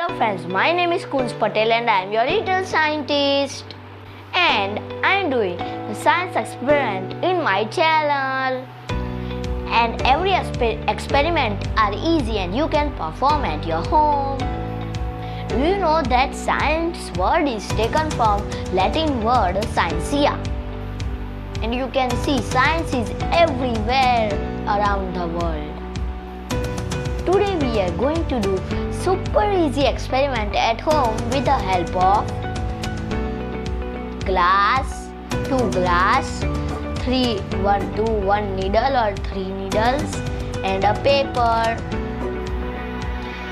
Hello friends, my name is Kunz Patel and I am your little scientist. And I am doing a science experiment in my channel. And every experiment are easy and you can perform at your home. Do you know that science word is taken from Latin word scientia? And you can see science is everywhere around the world. Today we are going to do super easy experiment at home with the help of glass, 2 glass, 1 needle or 3 needles and a paper.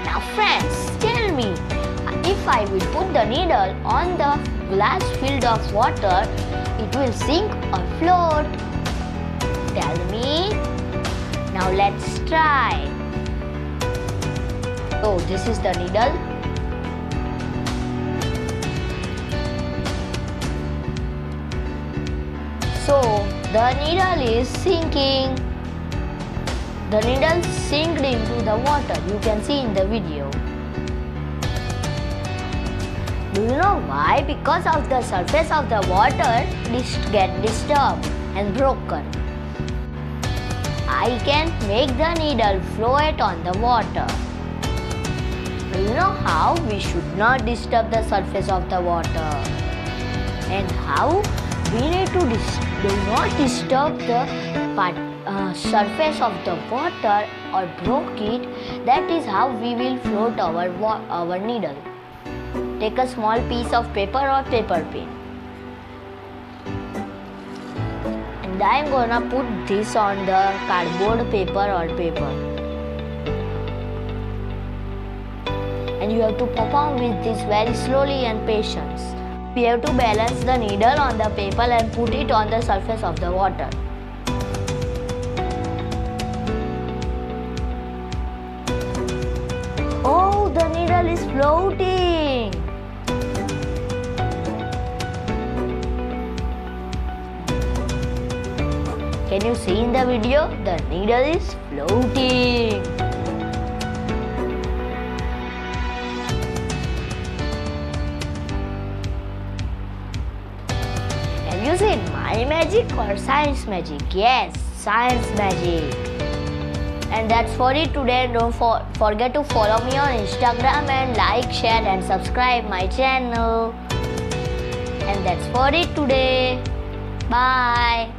Now friends, tell me, if I will put the needle on the glass filled of water, it will sink or float? Tell me. Now let's try. So this is the needle. So the needle is sinking. The needle sinked into the water. You can see in the video. Do you know why? Because of the surface of the water get disturbed and broken. I can make the needle float on the water. Do you know how we should not disturb the surface of the water? And how we need to do not disturb the surface of the water or broke it. That is how we will float our needle. Take a small piece of paper or paper pin. And I am gonna put this on the cardboard paper or paper. And you have to perform with this very slowly and patience. We have to balance the needle on the paper and put it on the surface of the water. Oh, the needle is floating. Can you see in the video? The needle is floating. Have you seen my magic or science magic? Yes, science magic. And that's for it today. Don't forget to follow me on Instagram and like, share and subscribe my channel. And that's for it today. Bye.